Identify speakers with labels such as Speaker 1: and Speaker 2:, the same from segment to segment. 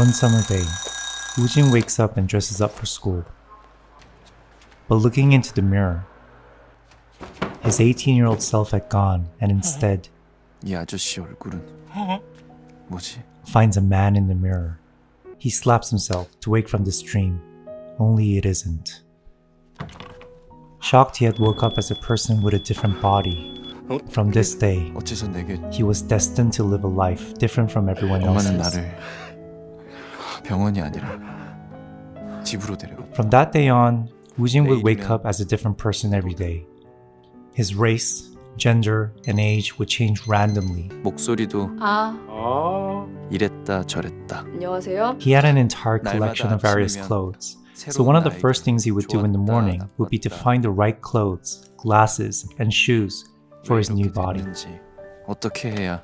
Speaker 1: One summer day, Woo-Jin wakes up and dresses up for school. But looking into the mirror, his 18-year-old self had gone and instead
Speaker 2: 이 아저씨 얼굴은 뭐지?
Speaker 1: finds a man in the mirror. He slaps himself to wake from this dream, only it isn't. Shocked he had woke up as a person with a different body. From this day,
Speaker 2: 어째서 내게
Speaker 1: he was destined to live a life different from everyone else's.
Speaker 2: 엄마는 나를 병원이 아니라 집으로 데려갔다.
Speaker 1: From that day on, Woo-Jin would wake up as a different person every day. His race, gender, and age would change randomly.
Speaker 2: 목소리도 이랬다 저랬다.
Speaker 3: 안녕하세요.
Speaker 1: He had an entire collection of various clothes. So one of the first things he would do in the morning would be to find the right clothes, glasses, and shoes for his new body.
Speaker 2: 어떻게 해야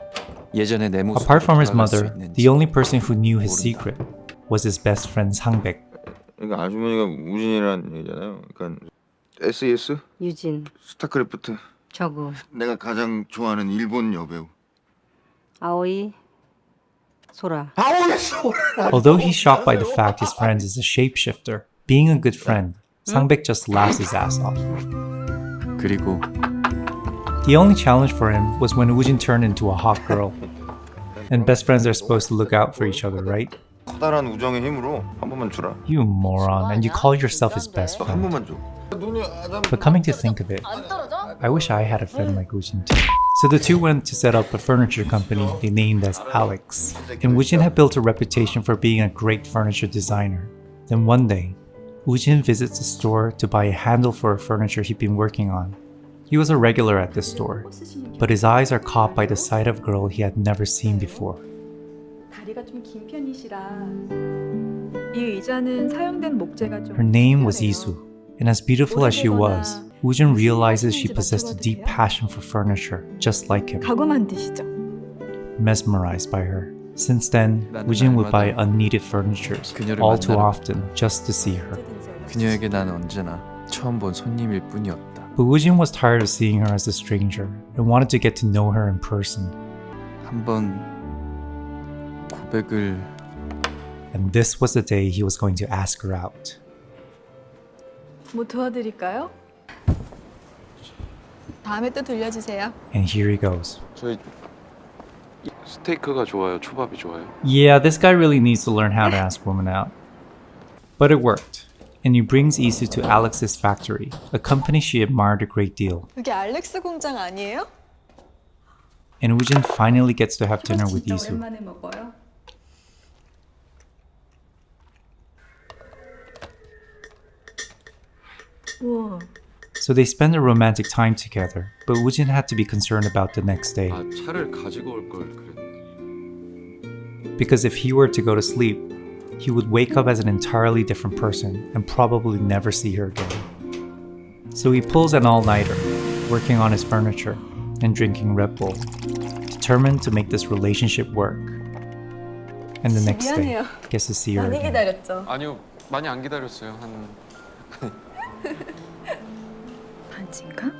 Speaker 2: 예전의 내 모습으로
Speaker 1: Apart from his
Speaker 2: 돌아갈 수
Speaker 1: mother,
Speaker 2: 있는지
Speaker 1: the only person who knew his secret was his best friend Sang-baek.
Speaker 4: 그러니까 아주머니가 우진이란 얘기잖아요. 그러니까 SES?
Speaker 3: 유진,
Speaker 4: 스타크래프트.
Speaker 3: 저구,
Speaker 4: 내가 가장 좋아하는 일본 여배우.
Speaker 3: 아오이, 소라.
Speaker 1: Although he's shocked by the fact his friend is a shapeshifter, being a good friend, Sang-baek just laughs his ass off.
Speaker 2: 그리고
Speaker 1: The only challenge for him was when Woo-Jin turned into a hot girl. And best friends are supposed to look out for each other, right?
Speaker 4: 커다란 우정의 힘으로 한 번만 주라.
Speaker 1: You moron, and you call yourself his best
Speaker 4: 한
Speaker 1: friend.
Speaker 4: 번만 줘.
Speaker 1: But coming to think of it, I wish I had a friend like Woo-Jin too. So the two went to set up a furniture company they named as Alex. And Woo-Jin had built a reputation for being a great furniture designer. Then one day, Woo-Jin visits the store to buy a handle for a furniture he'd been working on. He was a regular at the store, but his eyes are caught by the sight of a girl he had never seen before.
Speaker 5: 다리가 좀 긴 편이시라 이 의자는 사용된 목재가 좀
Speaker 1: Her name was Isu, and as beautiful as she was, Woo-Jin realizes she possessed a deep passion for furniture, just like him.
Speaker 5: 가구 만드시죠?
Speaker 1: Mesmerized by her. Since then, Woo-Jin would buy unneeded furniture all too often just to see her.
Speaker 2: 그녀에게 난 언제나 처음 본 손님일 뿐이었다.
Speaker 1: But Woo-Jin was tired of seeing her as a stranger and wanted to get to know her in person.
Speaker 2: 한번 고백을
Speaker 1: And this was the day he was going to ask her out.
Speaker 5: 뭐 도와드릴까요? 다음에 또 들려주세요.
Speaker 1: And here he goes.
Speaker 6: 저희 스테이크가 좋아요? 초밥이 좋아요?
Speaker 1: Yeah, this guy really needs to learn how to ask women out. But it worked. And he brings Isu to Alex's factory, a company she admired a great deal.
Speaker 5: 여기 알렉스 공장 아니에요?
Speaker 1: And Woo-Jin finally gets to have dinner with
Speaker 5: 진짜
Speaker 1: Isu.
Speaker 5: 오랜만에 먹어요. 우와,
Speaker 1: So they spend a romantic time together, but Woo-Jin had to be concerned about the next day.
Speaker 6: 아, 차를 가지고 올 걸 그랬네.
Speaker 1: Because if he were to go to sleep, he would wake up as an entirely different person and probably never see her again. So he pulls an all-nighter, working on his furniture and drinking Red Bull, determined to make this relationship work. And the next day,
Speaker 5: 미안해요.
Speaker 1: gets to see her
Speaker 5: 많이
Speaker 1: again.
Speaker 5: 기다렸죠?
Speaker 6: 아니요, 많이 안 기다렸어요. 한
Speaker 5: 반지인가?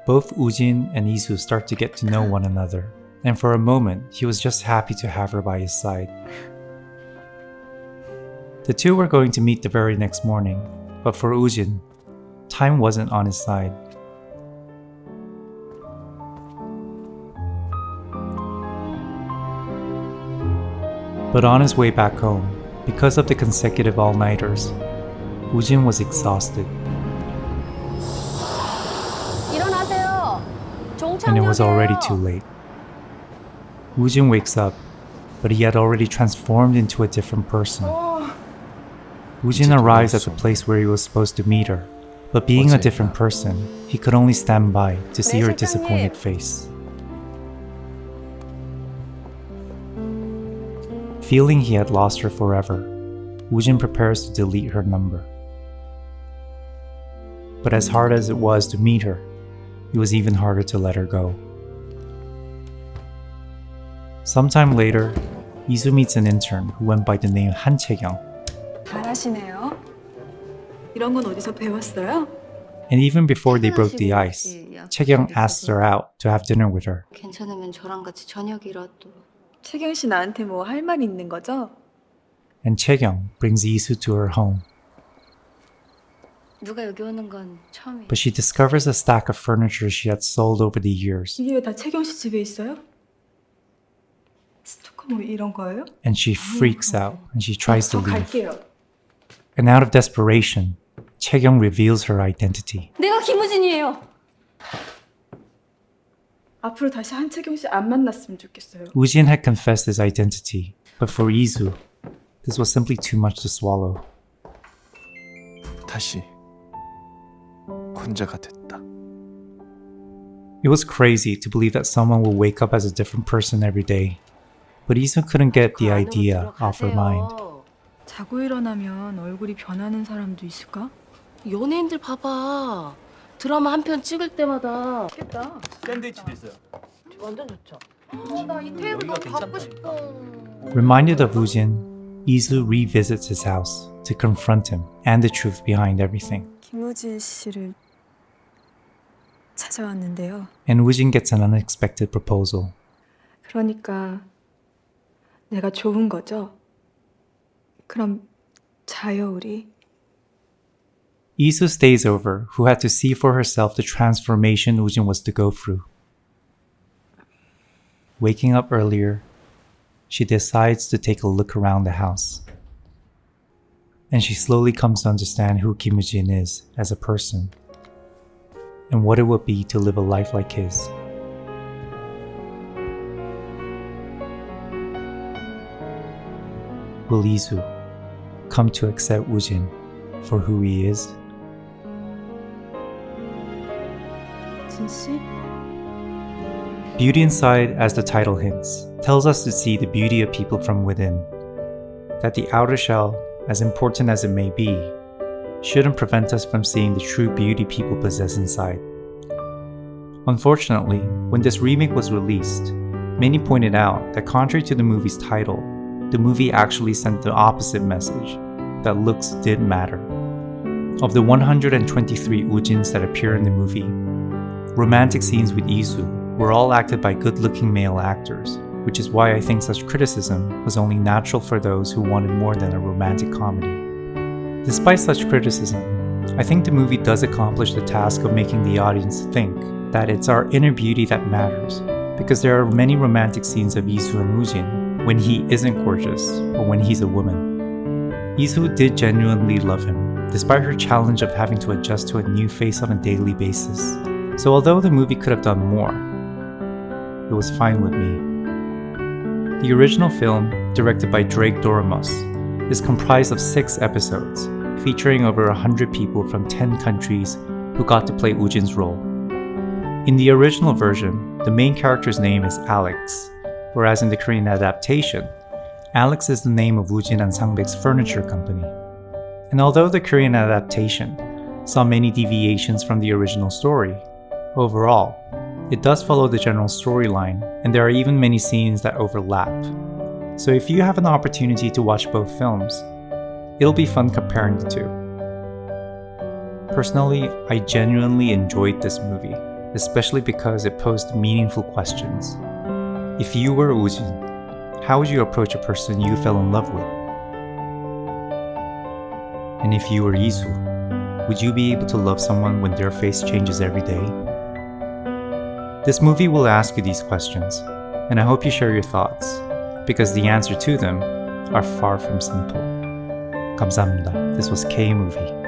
Speaker 1: Both Woo-Jin and Isu start to get to know one another, and for a moment, he was just happy to have her by his side. The two were going to meet the very next morning, but for Woo-Jin, time wasn't on his side. But on his way back home, because of the consecutive all-nighters, Woo-Jin was exhausted,
Speaker 3: 일어나세요.
Speaker 1: and it was already too late. Woo-Jin wakes up, but he had already transformed into a different person. Woo-Jin arrives at the place where he was supposed to meet her, but being a different person, he could only stand by to see her disappointed face. Feeling he had lost her forever, Woo-Jin prepares to delete her number. But as hard as it was to meet her, it was even harder to let her go. Sometime later, Isu meets an intern who went by the name Han Chae-kyung.
Speaker 5: 잘하시네요. 이런 건 어디서 배웠어요?
Speaker 1: And even before they broke the ice, Chae-kyung asks her out to have dinner with her.
Speaker 3: 괜찮으면 저랑 같이 저녁이라도.
Speaker 5: 채경 씨 나한테 뭐 할 말 있는 거죠?
Speaker 1: and Chae-Young brings Lee-Soo to her home.
Speaker 3: 누가 여기 오는 건 처음이에요.
Speaker 1: But she discovers a stack of furniture she had sold over the years,
Speaker 5: 이게 왜 다 채경 씨 집에 있어요? 스토커 뭐 이런 거예요?
Speaker 1: and she freaks out and she tries to
Speaker 5: 저
Speaker 1: leave.
Speaker 5: 갈게요.
Speaker 1: And out of desperation, Chae-Young reveals her identity.
Speaker 3: 내가 김우진이에요.
Speaker 5: 앞으로 다시 한채경 씨 안 만났으면 좋겠어요.
Speaker 1: Woo-Jin had confessed his identity, but for Lee-Soo, this was simply too much to swallow.
Speaker 2: 다시 혼자가 됐다.
Speaker 1: It was crazy to believe that someone will wake up as a different person every day, but Lee-Soo couldn't get the idea off her mind.
Speaker 5: 자고 일어나면 얼굴이 변하는 사람도 있을까?
Speaker 7: 연예인들 봐봐. 드라마 한 편 찍을 때마다
Speaker 5: 좋겠다.
Speaker 8: 샌드위치도 있어요.
Speaker 7: 완전 좋죠. 나 이 테이블 너무 갖고 싶어.
Speaker 1: Reminded of Woo-Jin, Lee-Soo revisits his house to confront him and the truth behind everything.
Speaker 5: 김우진 씨를 찾아왔는데요.
Speaker 1: And Woo-Jin gets an unexpected proposal.
Speaker 5: 그러니까 내가 좋은 거죠? 그럼 자요 우리.
Speaker 1: Lee-Soo stays over, who had to see for herself the transformation Woo-Jin was to go through. Waking up earlier, she decides to take a look around the house. And she slowly comes to understand who Kim Woo-Jin is as a person, and what it would be to live a life like his. Will Lee-Soo come to accept Woo-Jin for who he is?
Speaker 5: 진 씨?
Speaker 1: Beauty inside, as the title hints, tells us to see the beauty of people from within. That the outer shell, as important as it may be, shouldn't prevent us from seeing the true beauty people possess inside. Unfortunately, when this remake was released, many pointed out that contrary to the movie's title, the movie actually sent the opposite message, that looks did matter. Of the 123 Woo-Jins that appear in the movie, romantic scenes with Lee-Soo were all acted by good-looking male actors, which is why I think such criticism was only natural for those who wanted more than a romantic comedy. Despite such criticism, I think the movie does accomplish the task of making the audience think that it's our inner beauty that matters, because there are many romantic scenes of Lee-Soo and Woo-Jin when he isn't gorgeous or when he's a woman. Lee-Soo did genuinely love him, despite her challenge of having to adjust to a new face on a daily basis. So although the movie could have done more, it was fine with me. The original film, directed by Doremus, is comprised of 6 episodes, featuring over 100 people from 10 countries who got to play Woo-Jin's role. In the original version, the main character's name is Alex, whereas in the Korean adaptation, Alex is the name of Woo-Jin and Sang-baek's furniture company. And although the Korean adaptation saw many deviations from the original story, overall, it does follow the general storyline, and there are even many scenes that overlap. So if you have an opportunity to watch both films, it'll be fun comparing the two. Personally, I genuinely enjoyed this movie, especially because it posed meaningful questions. If you were Woo-Jin, how would you approach a person you fell in love with? And if you were Lee-Soo, would you be able to love someone when their face changes every day? This movie will ask you these questions, and I hope you share your thoughts, because the answer to them are far from simple. 감사합니다. This was Kmoovy.